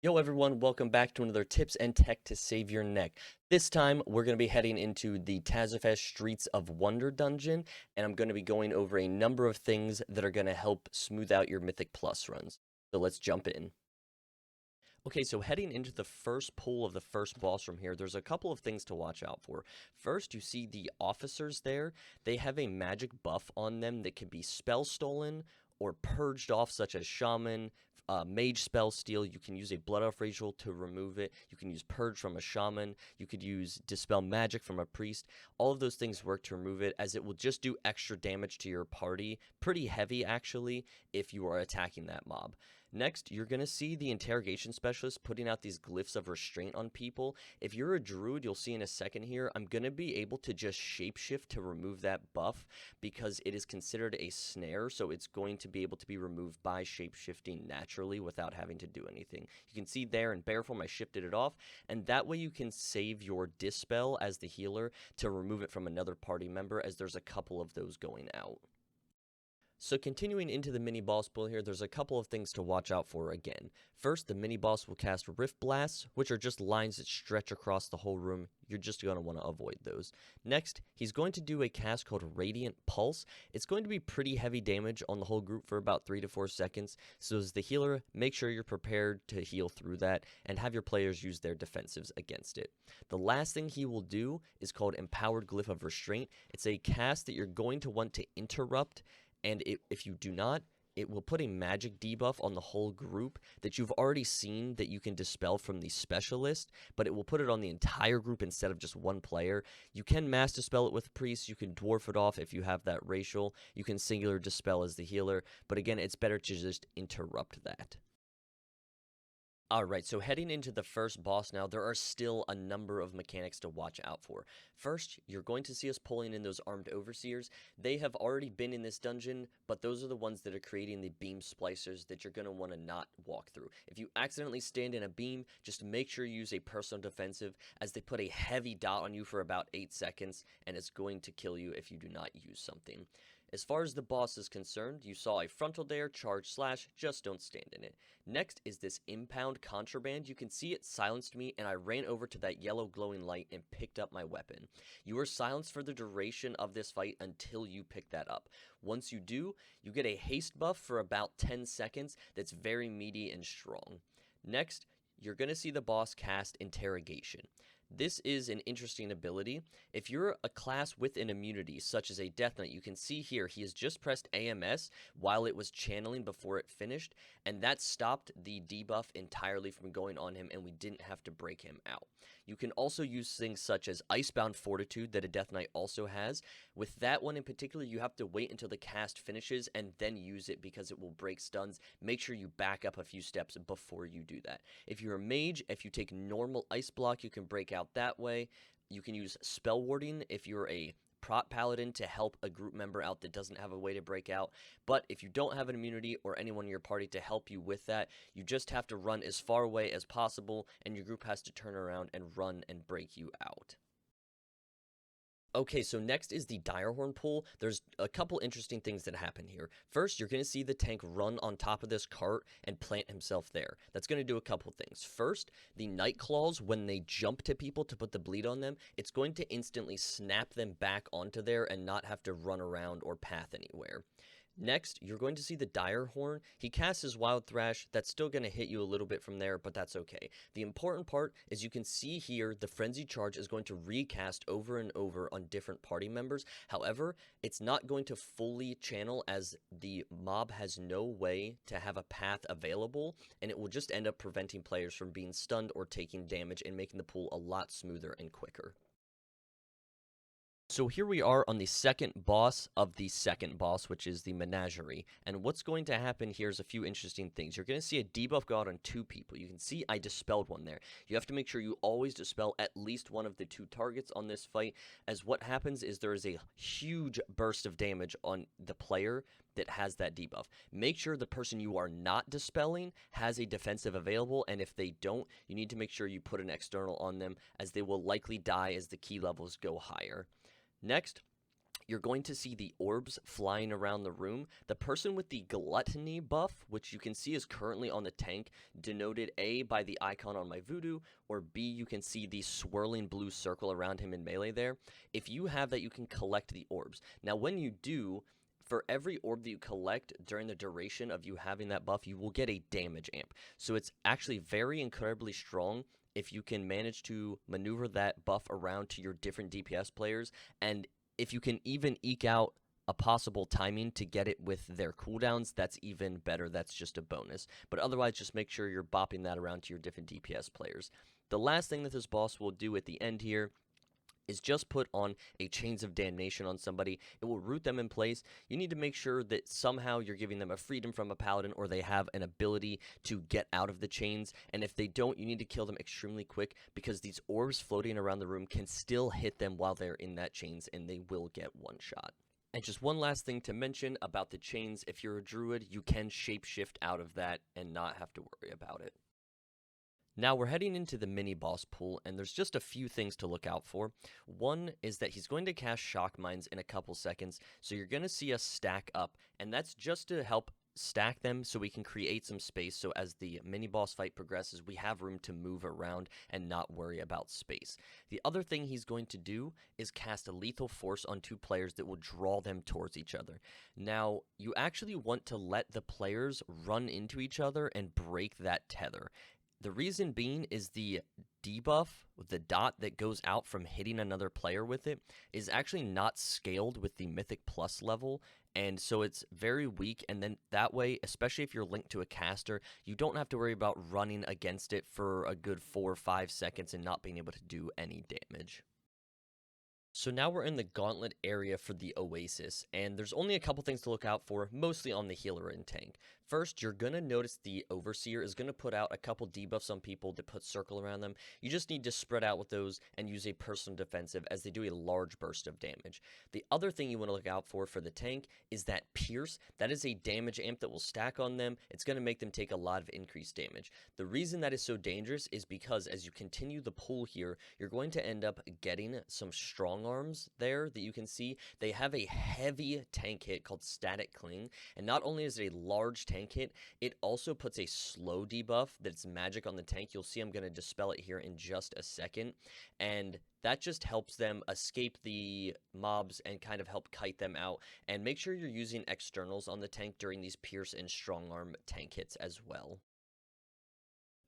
Yo everyone, welcome back to another Tips and Tech to Save Your Neck. This time, we're going to be heading into the Tazavesh Streets of Wonder dungeon, and I'm going to be going over a number of things that are going to help smooth out your Mythic Plus runs. So let's jump in. Okay, so heading into the first pull of the first boss room here, there's a couple of things to watch out for. First, you see the officers there. They have a magic buff on them that can be spell stolen or purged off, such as Shaman, Mage Spell Steal. You can use a Blood Elf Ritual to remove it. You can use Purge from a Shaman. You could use Dispel Magic from a Priest. All of those things work to remove it, as it will just do extra damage to your party. Pretty heavy, actually, if you are attacking that mob. Next, you're going to see the Interrogation Specialist putting out these glyphs of restraint on people. If you're a druid, you'll see in a second here, I'm going to be able to just shapeshift to remove that buff because it is considered a snare, so it's going to be able to be removed by shapeshifting naturally without having to do anything. You can see there in bear form, I shifted it off, and that way you can save your Dispel as the healer to remove it from another party member, as there's a couple of those going out. So continuing into the mini-boss pull here, there's a couple of things to watch out for again. First, the mini-boss will cast Rift Blasts, which are just lines that stretch across the whole room. You're just going to want to avoid those. Next, he's going to do a cast called Radiant Pulse. It's going to be pretty heavy damage on the whole group for about 3 to 4 seconds, so as the healer, make sure you're prepared to heal through that, and have your players use their defensives against it. The last thing he will do is called Empowered Glyph of Restraint. It's a cast that you're going to want to interrupt, and if you do not, it will put a magic debuff on the whole group that you've already seen that you can dispel from the specialist, but it will put it on the entire group instead of just one player. You can mass dispel it with priest, you can dwarf it off if you have that racial, you can singular dispel as the healer, but again, it's better to just interrupt that. Alright, so heading into the first boss now, there are still a number of mechanics to watch out for. First, you're going to see us pulling in those armed overseers. They have already been in this dungeon, but those are the ones that are creating the beam splicers that you're going to want to not walk through. If you accidentally stand in a beam, just make sure you use a personal defensive, as they put a heavy dot on you for about 8 seconds, and it's going to kill you if you do not use something. As far as the boss is concerned, you saw a frontal dare, charge slash, just don't stand in it. Next is this impound contraband. You can see it silenced me, and I ran over to that yellow glowing light and picked up my weapon. You are silenced for the duration of this fight until you pick that up. Once you do, you get a haste buff for about 10 seconds that's very meaty and strong. Next, you're going to see the boss cast Interrogation. This is an interesting ability. If you're a class with an immunity, such as a Death Knight, you can see here he has just pressed AMS while it was channeling before it finished, and that stopped the debuff entirely from going on him, and we didn't have to break him out. You can also use things such as Icebound Fortitude that a Death Knight also has. With that one in particular, you have to wait until the cast finishes and then use it because it will break stuns. Make sure you back up a few steps before you do that. If you're a mage, if you take normal Ice Block, you can break out that way. You can use Spell Warding if you're a Prot Paladin to help a group member out that doesn't have a way to break out. But if you don't have an immunity or anyone in your party to help you with that, you just have to run as far away as possible, and your group has to turn around and run and break you out. Okay, so next is the Direhorn pull. There's a couple interesting things that happen here. First, you're going to see the tank run on top of this cart and plant himself there. That's going to do a couple things. First, the Night Claws, when they jump to people to put the bleed on them, it's going to instantly snap them back onto there and not have to run around or path anywhere. Next, you're going to see the Direhorn. He casts his Wild Thrash. That's still going to hit you a little bit from there, but that's okay. The important part is you can see here the Frenzy Charge is going to recast over and over on different party members. However, it's not going to fully channel, as the mob has no way to have a path available, and it will just end up preventing players from being stunned or taking damage and making the pull a lot smoother and quicker. So here we are on the second boss of the second boss, which is the Menagerie. And what's going to happen here is a few interesting things. You're going to see a debuff go out on 2 people. You can see I dispelled one there. You have to make sure you always dispel at least one of the 2 targets on this fight, as what happens is there is a huge burst of damage on the player that has that debuff. Make sure the person you are not dispelling has a defensive available, and if they don't, you need to make sure you put an external on them, as they will likely die as the key levels go higher. Next, you're going to see the orbs flying around the room. The person with the gluttony buff, which you can see is currently on the tank, denoted A by the icon on my voodoo, or B, you can see the swirling blue circle around him in melee there. If you have that, you can collect the orbs. Now, when you do, for every orb that you collect during the duration of you having that buff, you will get a damage amp. So it's actually very incredibly strong if you can manage to maneuver that buff around to your different DPS players, and if you can even eke out a possible timing to get it with their cooldowns, that's even better. That's just a bonus. But otherwise, just make sure you're bopping that around to your different DPS players. The last thing that this boss will do at the end here is just put on a Chains of Damnation on somebody. It will root them in place. You need to make sure that somehow you're giving them a freedom from a paladin, or they have an ability to get out of the chains, and if they don't, you need to kill them extremely quick, because these orbs floating around the room can still hit them while they're in that chains, and they will get one shot. And just one last thing to mention about the chains: if you're a druid, you can shapeshift out of that and not have to worry about it. Now we're heading into the mini-boss pool, and there's just a few things to look out for. One is that he's going to cast Shock Mines in a couple seconds, so you're going to see us stack up, and that's just to help stack them so we can create some space, so as the mini-boss fight progresses, we have room to move around and not worry about space. The other thing he's going to do is cast a Lethal Force on two players that will draw them towards each other. Now, you actually want to let the players run into each other and break that tether. The reason being is the debuff, the dot that goes out from hitting another player with it, is actually not scaled with the Mythic Plus level, and so it's very weak, and then that way, especially if you're linked to a caster, you don't have to worry about running against it for a good 4 or 5 seconds and not being able to do any damage. So now we're in the gauntlet area for the Oasis, and there's only a couple things to look out for, mostly on the healer and tank. First, you're going to notice the Overseer is going to put out a couple debuffs on people that put circle around them. You just need to spread out with those and use a personal defensive, as they do a large burst of damage. The other thing you want to look out for the tank is that Pierce. That is a damage amp that will stack on them. It's going to make them take a lot of increased damage. The reason that is so dangerous is because as you continue the pull here, you're going to end up getting some strong arms there that you can see. They have a heavy tank hit called Static Cling, and not only is it a large tank hit, it also puts a slow debuff that's magic on the tank. You'll see I'm going to dispel it here in just a second, and that just helps them escape the mobs and kind of help kite them out. And make sure you're using externals on the tank during these Pierce and Strong Arm tank hits as well.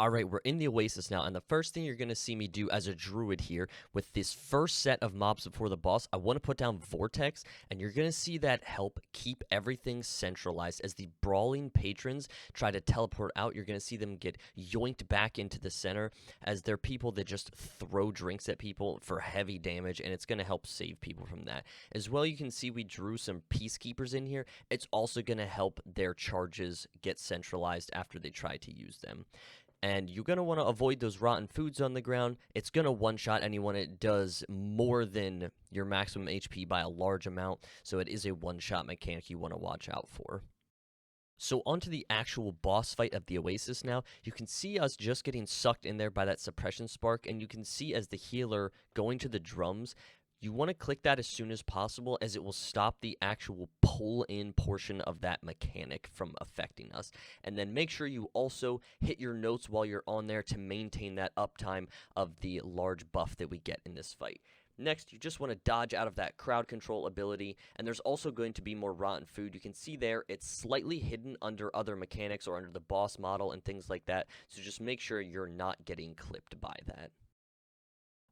Alright, we're in the Oasis now, and the first thing you're going to see me do as a druid here, with this first set of mobs before the boss, I want to put down Vortex, and you're going to see that help keep everything centralized. As the brawling patrons try to teleport out, you're going to see them get yoinked back into the center, as they're people that just throw drinks at people for heavy damage, and it's going to help save people from that. As well, you can see we drew some Peacekeepers in here. It's also going to help their charges get centralized after they try to use them. And you're going to want to avoid those rotten foods on the ground. It's going to one-shot anyone. It does more than your maximum HP by a large amount, so it is a one-shot mechanic you want to watch out for. So onto the actual boss fight of the Oasis now. You can see us just getting sucked in there by that suppression spark, and you can see as the healer going to the drums, you want to click that as soon as possible, as it will stop the actual pull-in portion of that mechanic from affecting us. And then make sure you also hit your notes while you're on there to maintain that uptime of the large buff that we get in this fight. Next, you just want to dodge out of that crowd control ability, and there's also going to be more rotten food. You can see there, it's slightly hidden under other mechanics or under the boss model and things like that, so just make sure you're not getting clipped by that.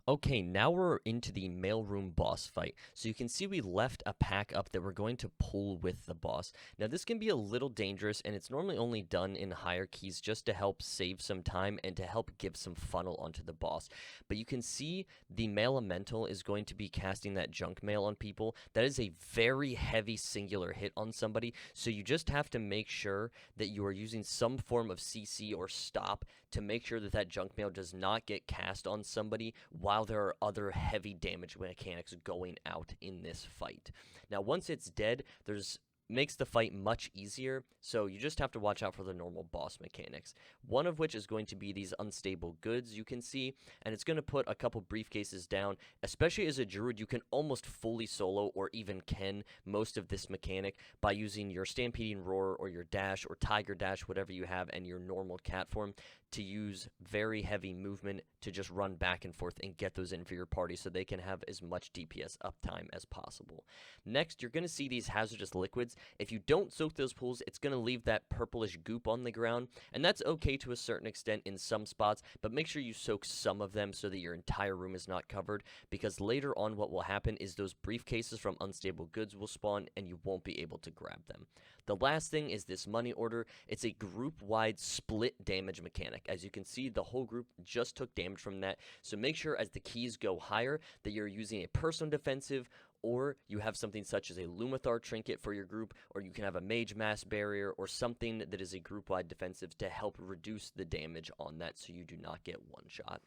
Okay, now we're into the mailroom boss fight. So you can see we left a pack up that we're going to pull with the boss. Now this can be a little dangerous, and it's normally only done in higher keys just to help save some time and to help give some funnel onto the boss. But you can see the mail elemental is going to be casting that junk mail on people. That is a very heavy singular hit on somebody, so you just have to make sure that you are using some form of CC or stop to make sure that that junk mail does not get cast on somebody while there are other heavy damage mechanics going out in this fight. Now, once it's dead, there's makes the fight much easier, so you just have to watch out for the normal boss mechanics. One of which is going to be these unstable goods you can see, and it's going to put a couple briefcases down. Especially as a druid, you can almost fully solo, or even can, most of this mechanic by using your Stampeding Roar or your Dash or Tiger Dash, whatever you have, and your normal cat form, to use very heavy movement to just run back and forth and get those in for your party so they can have as much DPS uptime as possible. Next, you're going to see these hazardous liquids. If you don't soak those pools, it's going to leave that purplish goop on the ground, and that's okay to a certain extent in some spots, but make sure you soak some of them so that your entire room is not covered, because later on what will happen is those briefcases from unstable goods will spawn and you won't be able to grab them. The last thing is this money order. It's a group-wide split damage mechanic. As you can see, the whole group just took damage from that, so make sure as the keys go higher that you're using a personal defensive, or you have something such as a Lumathar trinket for your group, or you can have a Mage Mass barrier, or something that is a group-wide defensive to help reduce the damage on that so you do not get one-shot.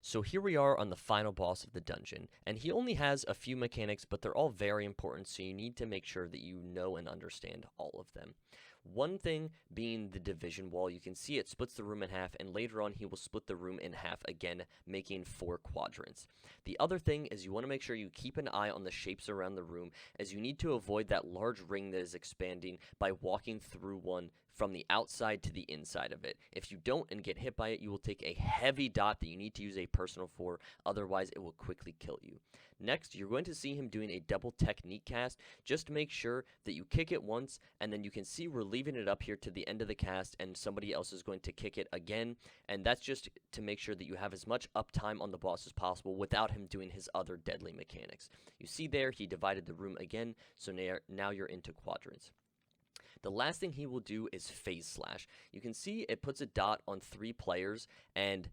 So here we are on the final boss of the dungeon, and he only has a few mechanics, but they're all very important, so you need to make sure that you know and understand all of them. One thing being the division wall. You can see it splits the room in half, and later on he will split the room in half again, making 4 quadrants. The other thing is you want to make sure you keep an eye on the shapes around the room, as you need to avoid that large ring that is expanding by walking through one from the outside to the inside of it. If you don't and get hit by it, you will take a heavy dot that you need to use a personal for, otherwise it will quickly kill you. Next, you're going to see him doing a double technique cast. Just make sure that you kick it once, and then you can see we're leaving it up here to the end of the cast, and somebody else is going to kick it again, and that's just to make sure that you have as much uptime on the boss as possible without him doing his other deadly mechanics. You see there, he divided the room again, so now you're into quadrants. The last thing he will do is phase slash. You can see it puts a dot on 3 players, and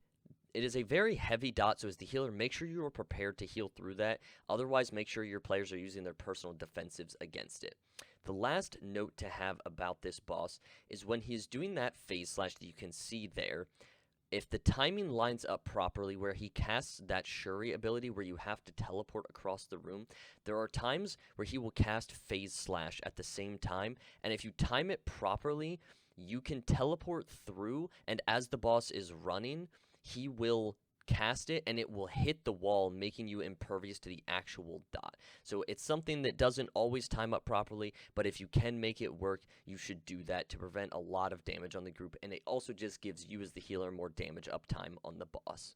it is a very heavy dot, so as the healer, make sure you are prepared to heal through that. Otherwise, make sure your players are using their personal defensives against it. The last note to have about this boss is when he's doing that phase slash that you can see there, if the timing lines up properly where he casts that Shuri ability where you have to teleport across the room, there are times where he will cast phase slash at the same time, and if you time it properly, you can teleport through, and as the boss is running, he will cast it and it will hit the wall, making you impervious to the actual dot. So it's something that doesn't always time up properly, but if you can make it work, you should do that to prevent a lot of damage on the group, and it also just gives you as the healer more damage uptime on the boss.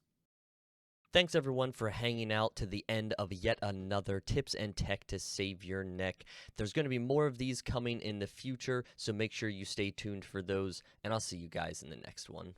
Thanks everyone for hanging out to the end of yet another tips and tech to save your neck. There's going to be more of these coming in the future, so make sure you stay tuned for those, and I'll see you guys in the next one.